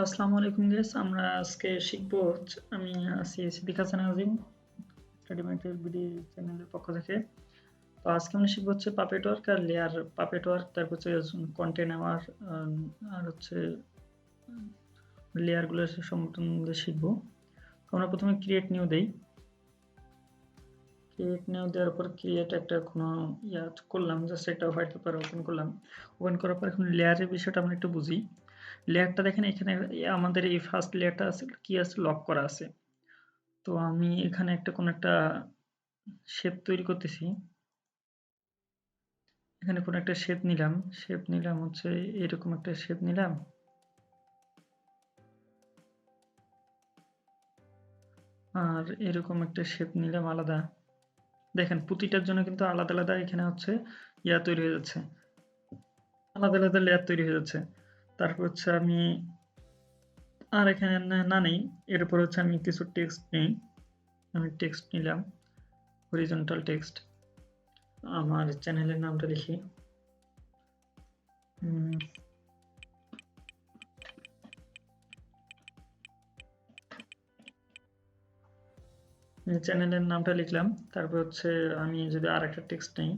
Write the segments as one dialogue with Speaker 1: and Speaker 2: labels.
Speaker 1: আসসালামু আলাইকুম গাইস, আমরা আজকে শিখবো আমি আছি সিদ্দিক হাসান আজিম স্টাডি মেটেরিয়াল বিডি চ্যানেলের পক্ষ থেকে। তো আজকে আমরা শিখবো পাপেট ওয়ার্ক আর লেয়ার পাপেট ওয়ার্ক, তারপর কন্টেন্ট নেওয়ার আর লেয়ার গুলো সম্বন্ধে শিখবো। তো আমরা প্রথমে ক্রিয়েট নিউ দেই। ক্রিয়েট নিউ দেওয়ার পর ক্রিয়েট একটা কোনো করলাম, জাস্ট একটা হোয়াইট পেপার ওপেন করলাম। ওপেন করার পর এখন লেয়ারের বিষয়টা আমরা একটু বুঝি। লেয়ারটা দেখেন এখানে আমাদের এই ফার্স্ট লেয়ারটা আছে কি আছে, লক করা আছে। তো আমি এখানে কোনো একটা শেপ তৈরি করতেছি। এখানে কোনো একটা শেপ নিলাম এরকম একটা শেপ নিলাম। আর এরকম একটা শেপ নিলাম আলাদা। দেখেন প্রতিটার জন্য কিন্তু আলাদা আলাদা এখানে তৈরি হয়ে যাচ্ছে, আলাদা আলাদা লেয়ার তৈরি হয়ে যাচ্ছে। তারপর আমি আর এখানে না নেই, এর উপর আমি কিছু টেক্সট নেই। আমি টেক্সট নিলাম, হরিজন্টাল টেক্সট। আমার চ্যানেলের নামটা লিখি চ্যানেলের নামটা লিখলাম। তারপর আমি যদি আর একটা টেক্সট নেই,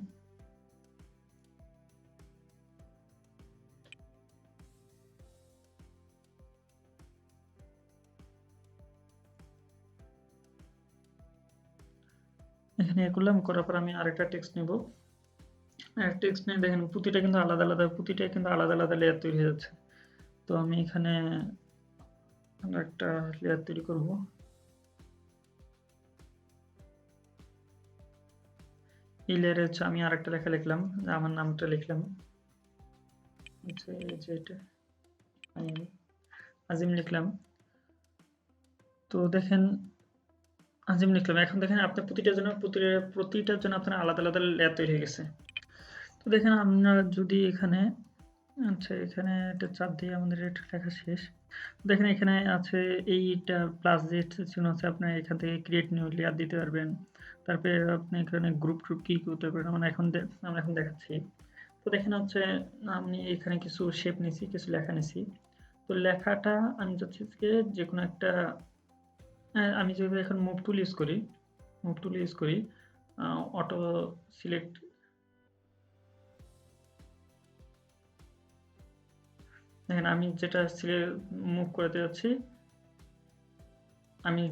Speaker 1: এখানে করলাম, করার পর আমি আরেকটা টেক্সট নেব। টেক্সট নিয়ে দেখেন প্রতিটা কিন্তু আলাদা আলাদা লেয়ার তৈরি হয়ে যাচ্ছে। তো আমি এখানে একটা লেয়ার তৈরি করব। এই লেয়ারে আমি আরেকটা লেখা লিখলাম, আমার নামটা লিখলাম এটা আজিম লিখলাম। তো দেখেন আজিম লিখলাম। এখন দেখেন আপনার প্রতিটার জন্য আপনার আলাদা আলাদা লেয়ার তৈরি হয়ে গেছে। তো দেখেন আমরা যদি এখানে এখানে একটা চাপ দিয়ে আমাদের এটা লেখা শেষ। দেখেন এখানে আছে এইটা প্লাস যে চিহ্ন আছে, আপনার এখান থেকে ক্রিয়েট নিউ লেয়ার দিতে পারবেন। তারপরে আপনি এখানে গ্রুপ কি করতে পারবেন, আমরা এখন দেখাচ্ছি। তো দেখেন আমি এখানে কিছু শেপ নিছি, কিছু লেখা নিছি। তো লেখাটা আমি চাচ্ছি যে কোনো একটা, আমি যদি এখন মুভ টুল ইউজ করি অটো সিলেক্ট। দেখেন আমি যেটা মুভ করতে যাচ্ছি, আমি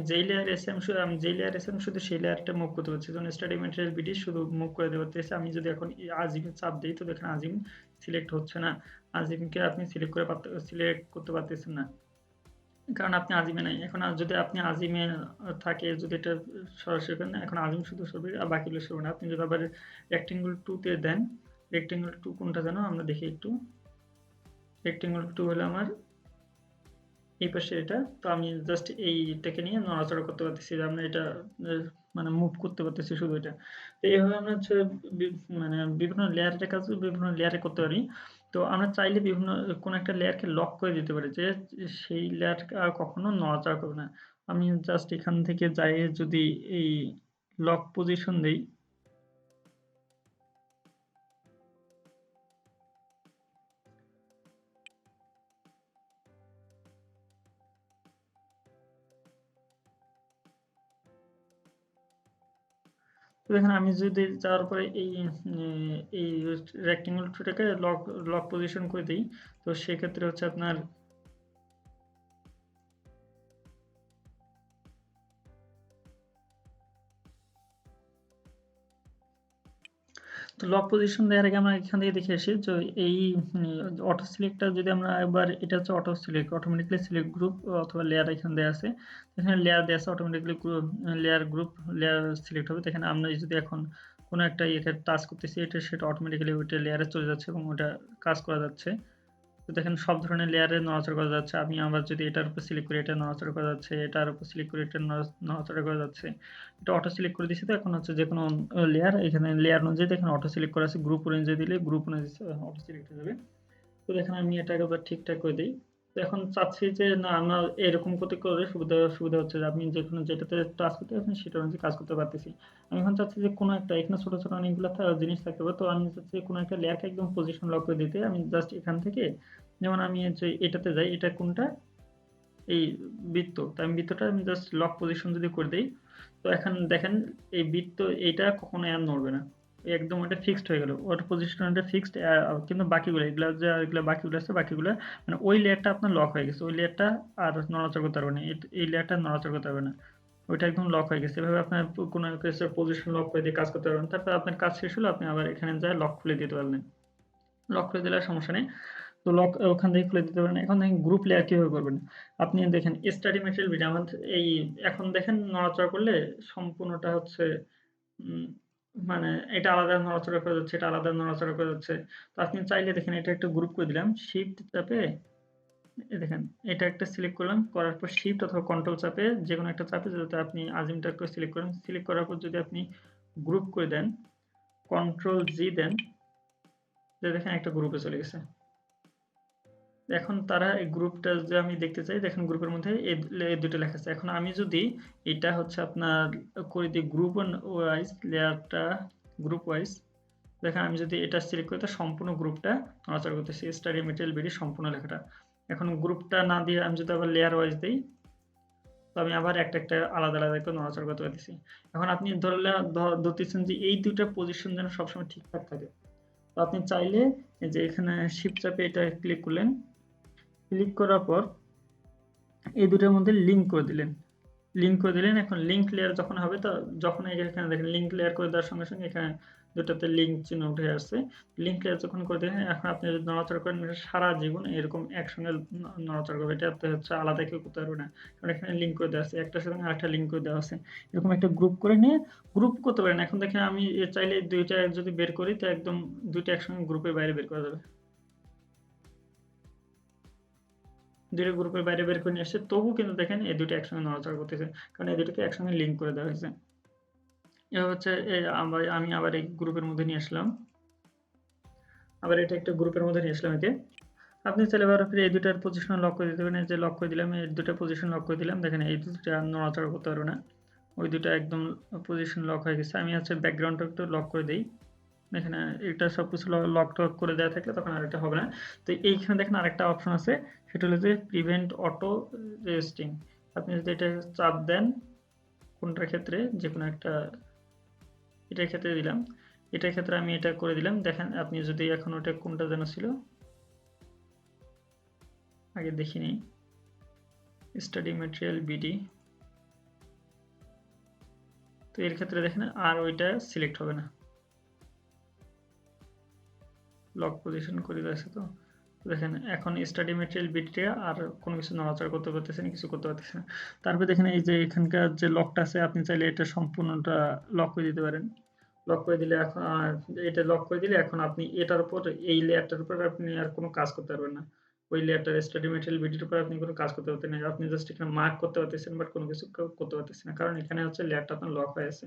Speaker 1: যেই লেয়ার এসে আমি শুধু সেই লেয়ারটা মুভ করতে পারছি। যেমন স্টাডি ম্যাটেরিয়াল বিডি শুধু মুভ করে দিতে পারতেছি। আমি যদি এখন আজিমে চাপ দিই, তো দেখেন আজিম সিলেক্ট হচ্ছে না। আজিমকে আপনি সিলেক্ট করতে পারতেছেন না, কারণ আপনি আজিমে নাই। এখন যদি আপনি আজিমে থাকে, যদি এটা সরাসরি করেন, এখন আজিম শুধু সরবে আর বাকিগুলো সরবে না। আপনি যদি আবার রেক্টেঙ্গল 2 তে দেন, রেক্টেঙ্গল 2 কোনটা যেন আমরা দেখি একটু। রেক্টেঙ্গল 2 হলো আমার এই পাশে এটা। তো আমি জাস্ট এইটাকে নিয়ে নড়াচড়া করতে পারতেছি, যে আমরা এটা মানে মুভ করতে পারতেছি শুধু এটা। তো এইভাবে আমরা মানে বিভিন্ন লেয়ারের কাজ বিভিন্ন লেয়ারে করতে পারি। তো আমরা চাইলে কোনো একটা লেয়ারকে লক করে দিতে পারি, যে সেই লেয়ার আর কখনো নড়াচড়া করবে না। আমি জাস্ট এখান থেকে যাই, যদি এই লক পজিশন দেই, তো দেখেন আমি যদি যাওয়ার পরে এই রেক্টেঙ্গল টুটাকে লক পজিশন করে দিই, তো সেক্ষেত্রে আপনার তো লক পজিশন দেওয়ার আগে আমরা এখান থেকে দেখে আসি যে এই অটো সিলেক্টটা যদি আমরা একবার, এটা auto select, automatically select group অথবা লেয়ার এখানে দেওয়া আছে। এখানে লেয়ার দেওয়া আছে, অটোমেটিক্যালি গ্রুপ লেয়ার সিলেক্ট হবে। দেখেন আমরা যদি এখন কোনো একটা ইয়েতে টাচ করতেছি, সেটা অটোমেটিক্যালি ওইটা লেয়ারে চলে যাচ্ছে এবং ওটা কাজ করা যাচ্ছে। তো দেখেন সব ধরনের লেয়ারে নড়াচড়া করা যাচ্ছে। আমি আবার যদি এটার উপর সিলেক্ট করি, এটা নড়াচড়া করা যাচ্ছে, এটার উপর সিলেক্ট করি, এটা নড়াচড়া করা যাচ্ছে। এটা অটো সিলেক্ট করে দিচ্ছি। তো এখন যে কোনো লেয়ার, এখানে লেয়ার অনুযায়ী দেখেন অটো সিলেক্ট করা আছে, গ্রুপ অনুযায়ী দিলে গ্রুপ অনুযায়ী অটো সিলেক্ট হয়ে যাবে। তো দেখেন আমি এটাকে আবার ঠিকঠাক করে দিই। তো এখন চাচ্ছি যে না, আমরা এরকম করতে করে সুবিধা হচ্ছে যে আপনি যেটাতে টাচ করতে পারছেন সেটা অনুযায়ী কাজ করতে পারতেছি। আমি এখন চাচ্ছি যে কোনো একটা, এখানে ছোট ছোট অনেকগুলো জিনিস থাকতে পারে। তো আমি চাচ্ছি কোনো একটা লেয়ারকে একদম পজিশন লক করে দিতে। আমি জাস্ট এখান থেকে যেমন আমি যে এটাতে যাই, এটা কোনটা, এই বৃত্ত, তো আমি বৃত্তটা আমি জাস্ট লক পজিশন যদি করে দিই, তো এখন দেখেন এই বৃত্ত এইটা কখনো আর নড়বে না, একদম ওটা ফিক্সড হয়ে গেল, ওর পজিশনটা ফিক্সড। কিন্তু বাকিগুলো এগুলো যে এগুলো বাকিগুলো আছে, বাকিগুলো মানে ওই লেয়ারটা আপনার লক হয়ে গেছে, ওই লেয়ারটা আর নড়াচড়া করতে পারবে না, এই লেয়ারটা নড়াচড়া করতে পারবে না, ওইটা একদম লক হয়ে গেছে। এভাবে আপনার কোনো কিছু পজিশন লক করে দিয়ে কাজ করতে পারবেন। তারপর আপনার কাজ শেষ হলো, আপনি আবার এখানে যায় লক খুলে দিতে পারলেন। লক করে দিলে আর সমস্যা নেই। তো লক ওখান থেকে খুলে দিতে পারেন। এখন দেখেন গ্রুপ লেয়ার কিভাবে করবেন। আপনি দেখেন স্টাডি ম্যাটেরিয়াল ভিডিও আমার এই এখন দেখেন নড়াচড়া করলে সম্পূর্ণটা হচ্ছে উম, মানে এটা আলাদা নড়াচড়া করে যাচ্ছে, এটা আলাদা নড়াচড়া করে যাচ্ছে। তো আপনি চাইলে দেখেন এটা একটা গ্রুপ করে দিলাম, শিফট চাপে এই দেখেন এটা একটা সিলেক্ট করলাম, করার পর শিফট অথবা কন্ট্রোল চাপে যে কোনো একটা চাপে যাতে আপনি আজিমটা একটু সিলেক্ট করেন, সিলেক্ট করার পর যদি আপনি গ্রুপ করে দেন, কন্ট্রোল জি দেন, দেখেন একটা গ্রুপে চলে গেছে। এখন তারা এই গ্রুপটা যে আমি দেখতে চাই, দেখেন গ্রুপের মধ্যে এই দুটো লেখা আছে। এখন আমি যদি এটা হচ্ছে আপনার করে দিই গ্রুপ ওয়াইজ, লেয়ারটা গ্রুপ ওয়াইজ, দেখেন আমি যদি এটা সিলেক্ট করি তো সম্পূর্ণ গ্রুপটা নড়াচড়া করতেছি, স্টাডি মেটেরিয়াল বেরি সম্পূর্ণ লেখাটা। এখন গ্রুপটা না দিয়ে আমি যদি আবার লেয়ার ওয়াইজ দিই, তো আমি আবার একটা একটা আলাদা আলাদা করে নড়াচড়া করতে পারতেছি। এখন আপনি ধরতেছেন যে এই দুইটা পজিশন যেন সবসময় ঠিকঠাক থাকে, তো আপনি চাইলে এই যে এখানে শিফট চাপে এটা ক্লিক করলেন, ক্লিক করার পর এই দুটোর মধ্যে লিঙ্ক করে দিলেন, লিঙ্ক করে দিলেন। এখন লিঙ্ক লেয়ার যখন হবে, তো যখন এখানে দেখেন লিঙ্ক লেয়ার করে দেওয়ার সঙ্গে সঙ্গে এখানে দুটাতে লিঙ্ক চিহ্ন উঠে আসছে। লিঙ্ক লেয়ার যখন করে দিলেন, এখন আপনি যদি নড়াচড়া করেন সারা জীবন এরকম একসঙ্গে নড়াচড়া করবে, এটাতে হচ্ছে আলাদা কেউ করতে পারবে না, কারণ এখানে লিঙ্ক করে দেওয়া আছে, একটার সঙ্গে আরেকটা লিঙ্ক করে দেওয়া আছে। এরকম একটা গ্রুপ করে নিয়ে গ্রুপ করতে পারেন। এখন দেখেন আমি চাইলে দুইটা যদি বের করি, তো একদম দুইটা একসঙ্গে গ্রুপের বাইরে বের করা যাবে, দুটো গ্রুপের বাইরে বের করে নিয়ে আসছে, তবু কিন্তু দেখেন এই দুটো একসঙ্গে নড়াচড়া করতেছে, কারণ এই দুটোকে একসঙ্গে লিঙ্ক করে দেওয়া হয়েছে। এবার হচ্ছে আমি আবার এই গ্রুপের মধ্যে নিয়ে আসলাম, আবার এটা একটা গ্রুপের মধ্যে নিয়ে আসলাম একে। আপনি চাইলে আবার এই দুটার পজিশন লক করে দিতে পারেন, এই যে লক করে দিলাম, এই দুটা পজিশন লক করে দিলাম, দেখেন এই দুটা নড়াচড়া করতে পারবে না, ওই দুটা একদম পজিশন লক হয়ে গেছে। আমি হচ্ছে ব্যাকগ্রাউন্ডটা একটু লক করে দিই, এখানে এটা সবকিছু লক টক করে দেওয়া থাকলে তখন আর এটা হবে না। তো এইখানে দেখেন আরেকটা অপশন আছে, সেটা হলো যে প্রিভেন্ট অটো রেজিস্টিং। আপনি যদি এটা চাপ দেন, কোনটার ক্ষেত্রে যে কোনো একটা, এটার ক্ষেত্রে দিলাম, এটার ক্ষেত্রে আমি এটা করে দিলাম। দেখেন আপনি যদি এখন ওটা কোনটা যেন ছিল আগে দেখিনি, স্টাডি ম্যাটেরিয়াল বিডি, তো এর ক্ষেত্রে দেখেন আর ওইটা সিলেক্ট হবে না, লক পজিশন করে দিয়েছে। তো দেখেন এখন স্টাডি ম্যাটেরিয়াল বিডিটা আর কোনো কিছু নড়াচড়া করতে পারতেছে না, কিছু করতে পারতেছে না। তারপরে দেখেন এই যে এখানকার যে লকটা আছে, আপনি চাইলে এটা সম্পূর্ণটা লক করে দিতে পারেন। লক করে দিলে এখন এটা লক করে দিলে এখন আপনি এটার উপর, এই লেয়ারটার উপর আপনি আর কোনো কাজ করতে পারবেন না, ওই লেয়ারটার স্টাডি ম্যাটেরিয়াল ভিডিওর উপর আপনি কোনো কাজ করতে পারতেন না, আপনি জাস্ট এখানে মার্ক করতে পারতেছেন, বাট কোনো কিছু করতে পারতেছেন না, কারণ এখানে হচ্ছে লেয়ারটা আপনার লক হয়ে আছে।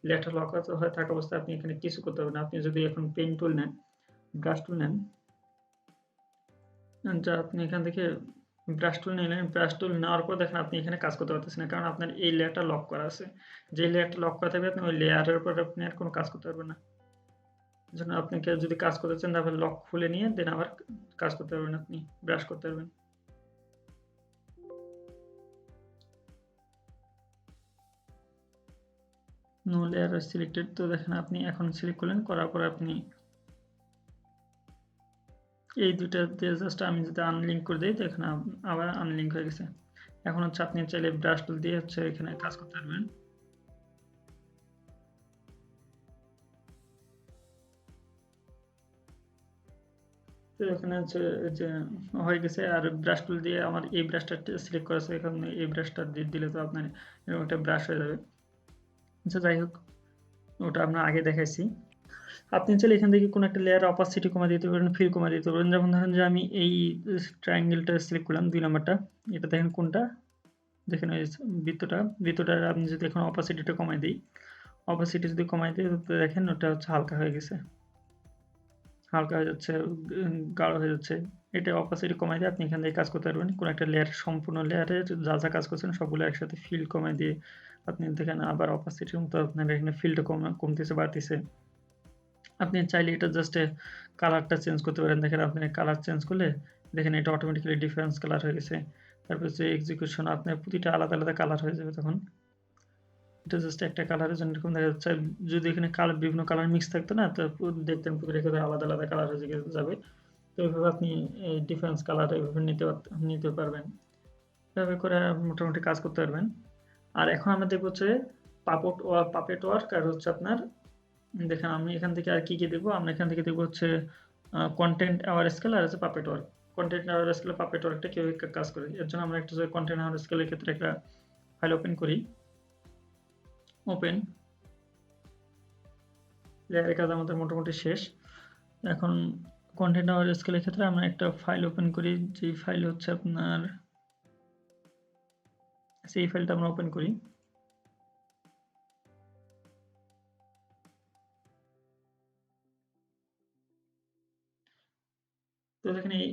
Speaker 1: লেয়ারটা লক হয়ে থাকা অবস্থায় আপনি এখানে কিছু করতে পারবেন না। আপনি যদি এখন পেন টুল নেন, ব্রাশ টুল নেন, যা আপনি এখান থেকে ব্রাশ টুল নিলেন, ব্রাশ টুল নেওয়ার পর দেখেন আপনি এখানে কাজ করতে পারতেছেন না, কারণ আপনার এই লেয়ারটা লক করা আছে। যে লেয়ারটা লক করা থাকবে আপনি ওই লেয়ারের উপর আপনি আর কোনো কাজ করতে পারবেন না। জন্য আপনাকে যদি কাজ করতে চান তাহলে লক খুলে নিয়ে দেন আবার কাজ করতে পারবেন, আপনি ব্রাশ করতে পারবেন। নো লেয়ার সিলেক্টেড, তো দেখেন আপনি এখন সিলেক্ট করলেন, করার পর আপনি এই দুইটা দিয়ে জাস্ট আমি যদি আনলিঙ্ক করে দিই, তো এখানে আবার আনলিঙ্ক হয়ে গেছে। এখন হচ্ছে আপনি চাইলে ব্রাশ টুল দিয়ে হচ্ছে এখানে কাজ করতে পারবেন। তো এখানে হচ্ছে যে হয়ে গেছে, আর ব্রাশ টুল দিয়ে আমার এই ব্রাশটা সিলেক্ট করা আছে, এখানে এই ব্রাশটা দিয়ে দিলে তো আপনার এরকম একটা ব্রাশ হয়ে যাবে। আচ্ছা যাই হোক, ওটা আমরা আগে দেখাইছি। আপনি চাইলে এখান থেকে কোনো একটা লেয়ার অপাসিটি কমায় দিতে পারেন, ফিল কমায় দিতে পারেন। যেমন ধরেন যে আমি এই ট্রায়াঙ্গেলটা সিলেক্ট করলাম, 2 নাম্বারটা, এটা দেখেন কোনটা, দেখেন ওই বৃত্তটার আপনি যদি এখন অপাসিটিটা কমায় দিই, অপাসিটি যদি কমায় দিই, তো দেখেন ওটা হচ্ছে হালকা হয়ে গেছে, হালকা হয়ে যাচ্ছে, গাঢ় হয়ে যাচ্ছে। এটা অপাসিটি কমায় দিয়ে আপনি এখান থেকে কাজ করতে পারবেন। কোনো একটা লেয়ার, সম্পূর্ণ লেয়ারের যা যা কাজ করছেন সবগুলো একসাথে ফিল কমায় দিয়ে আপনি দেখেন আবার অপাসিটি মতো আপনার এখানে ফিলটা কমতেছে বাড়তেছে। আপনি চাইলে এটা জাস্ট কালারটা চেঞ্জ করতে পারেন। দেখেন আপনি কালার চেঞ্জ করলে দেখেন এটা অটোমেটিক্যালি ডিফারেন্স কালার হয়ে গেছে। তারপর হচ্ছে এক্সিকিউশন, আপনার প্রতিটা আলাদা আলাদা কালার হয়ে যাবে তখন। এটা জাস্ট একটা কালারের জন্য এরকম দেখা যাচ্ছে। যদি এখানে কালার বিভিন্ন কালার মিক্স থাকতো না, তো দেখতেন প্রতিটা ক্ষেত্রে আলাদা আলাদা কালার হয়ে যাবে। তো এইভাবে আপনি এই ডিফারেন্স কালার এইভাবে নিতে পারবেন। এভাবে করে মোটামুটি কাজ করতে পারবেন। আর এখন আমরা দেখব হচ্ছে পাপেট ওয়ার্ক আর হচ্ছে আপনার, দেখেন আমি এখান থেকে আর কি দেখবো, আমরা এখান থেকে দেখবো হচ্ছে কন্টেন্ট আওয়ার স্কেল আর হচ্ছে puppet work. Content our scale puppet ওয়ার্কটা কিভাবে কাজ করে, এর জন্য আমরা একটা কন্টেন্ট আওয়ার স্কেলের ক্ষেত্রে একটা ফাইল ওপেন করি। ওপেন লেয়ারের কাজ আমাদের মোটামুটি শেষ। এখন কন্টেন্ট আওয়ার স্কেলের ক্ষেত্রে আমরা একটা ফাইল ওপেন করি, যে ফাইল হচ্ছে আপনার, সেই ফাইলটা আমরা ওপেন করি। তো দেখেন এই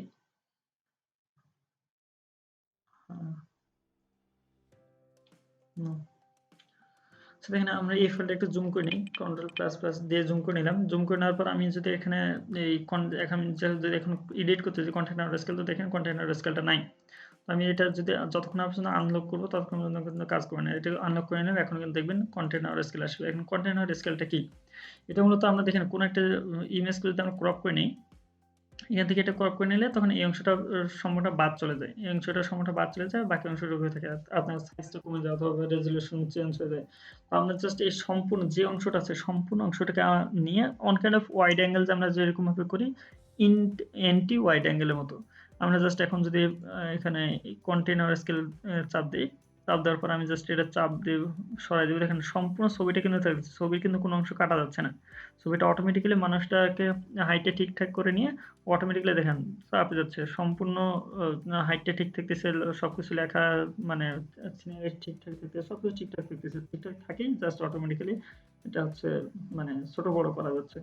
Speaker 1: দেখেন আমরা এই ফাইলটা একটু জুম করে নিই, কন্ট্রোল প্লাস প্লাস দিয়ে জুম করে নিলাম। জুম করে নেওয়ার পর আমি যদি এখানে এখন যদি এখন এডিট করতে যে কন্টেন্ট আউট স্কেল, তো দেখেন কন্টেন্ট আউট স্কেলটা নাই। তো আমি এটা যদি যতক্ষণ পর্যন্ত আনলক করবো ততক্ষণ পর্যন্ত কিন্তু কাজ করবে না। এটা আনলক করে নেবে, এখন কিন্তু দেখবেন কন্টেন্ট আউট স্কেল আসবে। এখন কন্টেন্ট আউট স্কেলটা কি, এটা মূলত আমরা দেখেন কোন একটা ইমেজকে যদি আমরা ক্রপ করে নিই, এখান থেকে এটা ক্রপ করে নিলে তখন এই অংশটা সম্পূর্ণটা বাদ চলে যায়, এই অংশটা সম্পূর্ণটা বাদ চলে যায়, বাকি অংশটা হয়ে থাকে, আপনার সাইজটা কমে যায় অথবা রেজলিউশন চেঞ্জ হয়ে যায়। তো আমরা জাস্ট এই সম্পূর্ণ যে অংশটা আছে সম্পূর্ণ অংশটাকে নিয়ে on kind of wide angle যে আমরা যেরকম ভাবে করি, এন্টি ওয়াইড অ্যাঙ্গেলের মতো আমরা জাস্ট এখন যদি এখানে কন্টেনার স্কেল চাপ দিই, চাপ দেওয়ার পর আমি জাস্ট এটা চাপ দিয়ে সরাই দেবো, দেখেন সম্পূর্ণ ছবিটা কিন্তু থাকছে, ছবির কিন্তু কোনো অংশ কাটা যাচ্ছে না। ছবিটা অটোমেটিক্যালি মানুষটাকে হাইটে ঠিকঠাক করে নিয়ে অটোমেটিক্যালি দেখেন চাপে যাচ্ছে, সম্পূর্ণ হাইটটা ঠিক থাকতেছে, সবকিছু লেখা মানে সিনারি ঠিকঠাক থাকতেছে, সবকিছু ঠিকঠাক থাকতেছে, ঠিকঠাক থাকেই জাস্ট অটোমেটিক্যালি এটা হচ্ছে মানে ছোট বড় করা যাচ্ছে।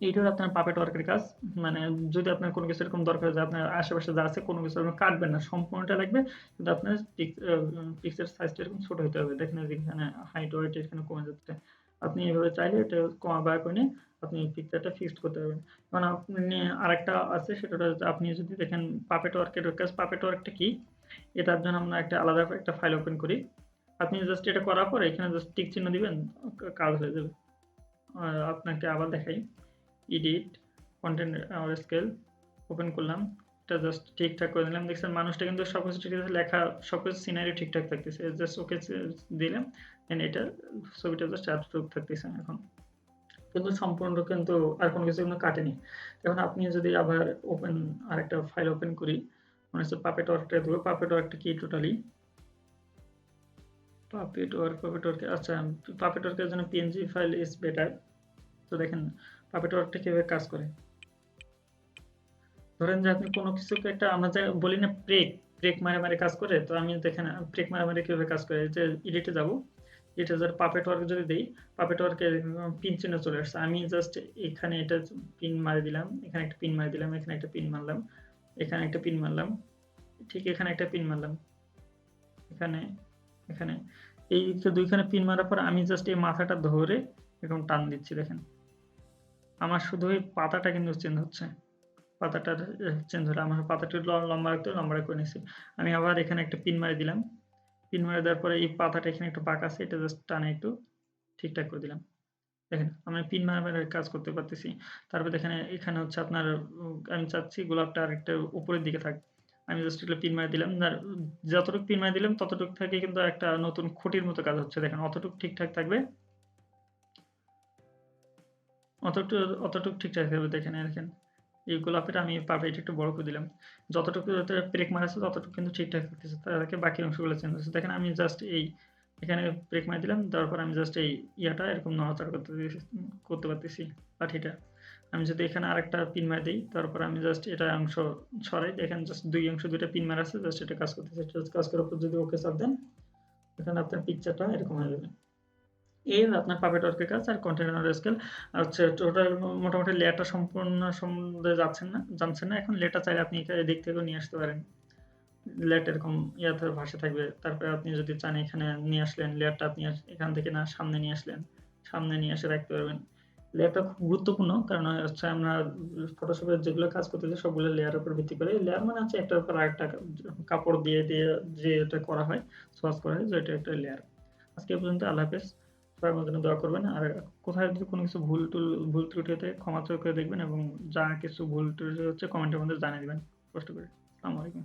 Speaker 1: এইটা হলো আপনার পাপেট ওয়ার্কের কাজ। মানে যদি আপনার কোনো কিছু এরকম দরকার হয় যে আপনার আশেপাশে যা আছে কোনো কিছু আপনি কাটবেন না, সম্পূর্ণটা লাগবে, কিন্তু আপনার পিক্সের সাইজটা এরকম ছোট হতে হবে। দেখেন এই যে এখানে হাইট ওয়েট এখানে কমে যাচ্ছে, আপনি এভাবে চাইলে এটা কমা বাড়া করে নিয়ে আপনি পিকচারটা ফিক্সড করতে পারবেন। কারণ আপনি আরেকটা আছে, সেটা হচ্ছে আপনি যদি দেখেন পাপেট ওয়ার্কের কাজ, পাপেট ওয়ার্কটা কি, এটার জন্য আমরা একটা আলাদা একটা ফাইল ওপেন করি। আপনি জাস্ট এটা করার পরে এখানে জাস্ট টিক চিহ্ন দিবেন, কাজ হয়ে যাবে। আপনাকে আবার দেখাই, edit content our scale open করলাম, এটা জাস্ট ঠিকঠাক করে দিলাম। দেখছেন মানুষটা কিন্তু সবকিছু ঠিক আছে, লেখা সবকিছু সিনারি ঠিকঠাক থাকতেছে, জাস্ট ওকে দিলাম, দেন এটা ছবিটা জাস্ট এতটুকু থাকতেছে এখন, কিন্তু সম্পূর্ণ কিন্তু আর কোনো কিছু কিন্তু কাটেনি। এখন আপনি যদি আবার ওপেন আরেকটা ফাইল ওপেন করি, মনে হচ্ছে পাপেট ওয়ার্কটা দেবো। পাপেট ওয়ার্কটা কি টোটালি, পাপেট ওয়ার্ক আচ্ছা, পাপেট ওয়ার্কের জন্য পিএনজি ফাইল ইজ বেটার। তো দেখেন পাপেট ওয়ার্কটা কিভাবে কাজ করে, ধরেন যে আপনি কোনো কিছুকে একটা, আমরা যা বলি না ব্রেক, ব্রেক মারে মারে কাজ করে, তো আমি দেখেন ব্রেক মারে মারে কিভাবে কাজ করে, যে এডিটে যাব, এডিটে যার পাপেট ওয়ার্ক যদি দেই, পাপেট ওয়ার্কে পিন চিহ্ন চলে আসছে, আমি জাস্ট এখানে এটা পিন মারি দিলাম, এখানে একটা পিন মারি দিলাম, এখানে একটা পিন মারলাম, এখানে একটা পিন মারলাম, ঠিক এখানে একটা পিন মারলাম, এখানে, এখানে, এই যে দুইখানে পিন মারার পর আমি জাস্ট এই মাথাটা ধরে এরকম টান দিচ্ছি, দেখেন আমার শুধু এই পাতাটা কিন্তু চেঞ্জ হচ্ছে, পাতাটার চেঞ্জ হলো, আমার পাতাটা লম্বা রাখতে লম্বা করে নিছি। আমি আবার এখানে একটা পিন মারি দিলাম, পিন মারি দেওয়ার পরে এই পাতাটা এখানে একটু বাঁকা আছে, এটা জাস্ট টানে একটু ঠিকঠাক করে দিলাম। দেখেন আমি পিন মারা মারা কাজ করতে পারতেছি। তারপর দেখেন এখানে হচ্ছে আপনার আমি চাচ্ছি গোলাপটা আরেকটা উপরের দিকে থাক, আমি জাস্ট এগুলো পিন মারি দিলাম, আর যতটুকু পিন মারি দিলাম ততটুকু থেকে কিন্তু একটা নতুন খুঁটির মতো কাজ হচ্ছে, দেখেন অতটুকু ঠিকঠাক থাকবে, অতটুকু অতটুকু ঠিকঠাক থাকবে, দেখেন দেখেন এই গোলাপের আমি এটা একটু বড় করে দিলাম, যতটুকু ব্রেক মারা আছে ততটুকু কিন্তু ঠিকঠাক থাকতেছে, তাদেরকে বাকি অংশগুলো চেঞ্জ হচ্ছে। দেখেন আমি জাস্ট এই এখানে ব্রেক মারি দিলাম, দেওয়ার পর আমি জাস্ট এই ইয়াটা এরকম নড়াচড়া করতে পারতেছি লাঠিটা। আমি যদি এখানে আরেকটা পিন মারি দিই, তারপর আমি জাস্ট এটা অংশ সরাই, দেখেন জাস্ট দুই অংশ দুইটা পিন মারা আছে, জাস্ট এটা কাজ করতেছে, কাজ করার পর যদি ওকে চাপ দেন, এখানে আপনার পিকচারটা এরকম হয়ে যাবে। এই হলো আপনার পাপেট ওয়ার্কের কাজ। আর কন্টেইনার স্কেল আর হচ্ছে টোটাল মোটামুটি লেয়ারটা সম্পূর্ণ সম্বন্ধে জানছেন না, এখন লেয়ারটা চাইলে আপনি এদিক থেকেও নিয়ে আসতে পারেন। লেয়ারটা এরকম ইয়াতে ভাসে থাকবে, তারপরে আপনি যদি চান এখানে নিয়ে আসলেন লেয়ারটা, আপনি এখান থেকে না সামনে নিয়ে আসলেন, সামনে নিয়ে এসে রাখতে পারবেন। লেয়ারটা খুব গুরুত্বপূর্ণ। কারণ হচ্ছে আমরা ফটোশপে যেগুলো কাজ করতেছি সবগুলো লেয়ারের উপর ভিত্তি করে। লেয়ার মানে হচ্ছে একটার উপর আরেকটা কাপড় দিয়ে যে এটা করা হয়, সোয়াচ করা হয় যে এটা একটা লেয়ার। আজকে এ পর্যন্ত। আল্লাহ হাফেজ। সবাই আমার জন্য দোয়া করবেন। আর কোথায় যদি কোনো কিছু ভুল ত্রুটি হতে ক্ষমা করে দেখবেন এবং যা কিছু ভুল ত্রুটি হচ্ছে কমেন্টের মধ্যে জানিয়ে দিবেন কষ্ট করে। আসসালামু আলাইকুম।